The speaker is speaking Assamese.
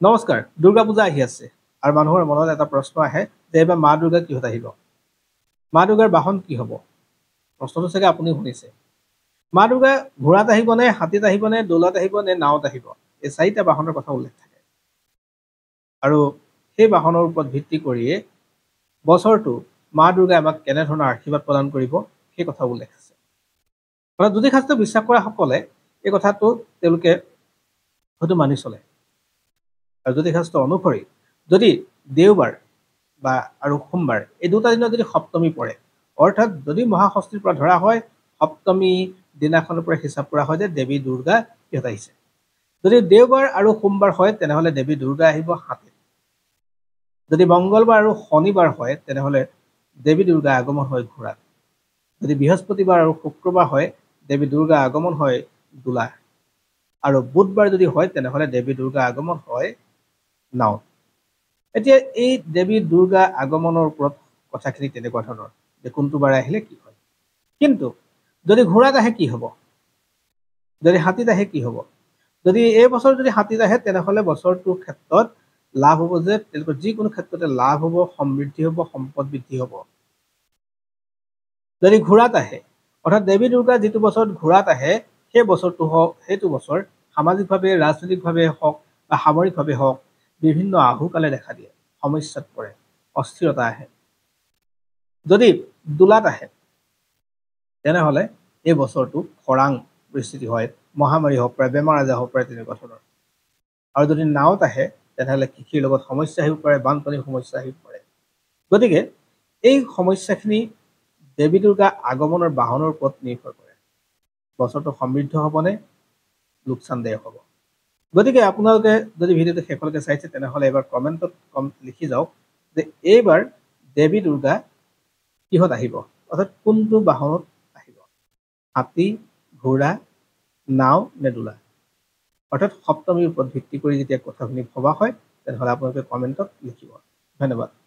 নমস্কাৰ, দুৰ্গা পূজা আহি আছে আৰু মানুহৰ মনত এটা প্ৰশ্ন আহে যে এইবাৰ মা দুৰ্গা কিহত আহিব? মা দুৰ্গাৰ বাহন কি হ'ব? প্ৰশ্নটো চাগে আপুনি শুনিছে। মা দুৰ্গা ঘোঁৰাত আহিবনে, হাতীত আহিবনে, দোলত আহিব নে নাৱত আহিব? এই চাৰিটা বাহনৰ কথা উল্লেখ থাকে। আৰু সেই বাহনৰ ওপৰত ভিত্তি কৰিয়ে বছৰটো মা দুৰ্গাই আমাক কেনেধৰণৰ আশীৰ্বাদ প্ৰদান কৰিব সেই কথা উল্লেখ আছে। জ্যোতিষশাস্ত্ৰ বিশ্বাস কৰা সকলে এই কথাটো তেওঁলোকে হয়তো মানি চলে। আৰু জ্যোতিষশাস্ত্ৰ অনুসৰি যদি দেওবাৰ বা আৰু সোমবাৰ এই দুটা দিনত যদি সপ্তমী পৰে, অৰ্থাৎ যদি মহাষষ্ঠীৰ পৰা ধৰা হয় সপ্তমী দিনাখনৰ পৰা হিচাপ কৰা হয় যে দেৱী দুৰ্গা ইহঁত আহিছে। যদি দেওবাৰ আৰু সোমবাৰ হয় তেনেহ'লে দেৱী দুৰ্গা আহিব হাতীত। যদি মংগলবাৰ আৰু শনিবাৰ হয় তেনেহ'লে দেৱী দুৰ্গা আগমন হয় ঘোঁৰাত। যদি বৃহস্পতিবাৰ আৰু শুক্ৰবাৰ হয় দেৱী দুৰ্গা আগমন হয় দোলা। আৰু বুধবাৰ যদি হয় তেনেহ'লে দেৱী দুৰ্গা আগমন হয় নাও। এতিয়া এই দেৱী দুৰ্গা আগমনৰ ওপৰত কথাখিনি তেনেকুৱা ধৰণৰ যে কোনটো বাৰে আহিলে কি হয়। কিন্তু যদি ঘোঁৰাত আহে কি হ'ব? যদি হাতীত আহে কি হ'ব? যদি এই বছৰ যদি হাতীত আহে তেনেহ'লে বছৰটোৰ ক্ষেত্ৰত লাভ হ'ব যে তেওঁলোকৰ যিকোনো ক্ষেত্ৰতে লাভ হ'ব, সমৃদ্ধি হ'ব, সম্পদ বৃদ্ধি হ'ব। যদি ঘোঁৰাত আহে অৰ্থাৎ দেৱী দুৰ্গা যিটো বছৰত ঘোঁৰাত আহে সেই বছৰটো হওক সেইটো বছৰ সামাজিকভাৱে, ৰাজনৈতিকভাৱে হওক বা সামৰিকভাৱে হওক বিভিন্ন আহুকালে দেখা দিয়ে, সমস্যাত পৰে, অস্থিৰতা আহে। যদি দোলাত আহে তেনেহ'লে এই বছৰটো খৰাং পৰিস্থিতি হয়, মহামাৰী হ'ব পাৰে, বেমাৰ আজাৰ হ'ব পাৰে তেনেকুৱা ধৰণৰ। আৰু যদি নাৱত আহে তেনেহ'লে কৃষিৰ লগত সমস্যা আহিব পাৰে, বানপানীৰ সমস্যা আহিব পাৰে। গতিকে এই সমস্যাখিনি দেৱী দুৰ্গা আগমনৰ বাহনৰ ওপৰত নিৰ্ভৰ কৰে। বছৰটো সমৃদ্ধ হ'বনে লোকচানদায়ক হ'ব? গতিকে আপোনালোকে যদি ভিডিঅ'টো শেষলৈকে চাইছে তেনেহ'লে এবাৰ কমেণ্টত লিখি যাওক যে এইবাৰ দেৱী দুৰ্গা কিহত আহিব, অৰ্থাৎ কোনটো বাহনত আহিব? হাতী, ঘোঁৰা, নাও নে দোলা? অৰ্থাৎ সপ্তমীৰ ওপৰত ভিত্তি কৰি যেতিয়া কথাখিনি ভবা হয় তেনেহ'লে আপোনালোকে কমেণ্টত লিখিব। ধন্যবাদ।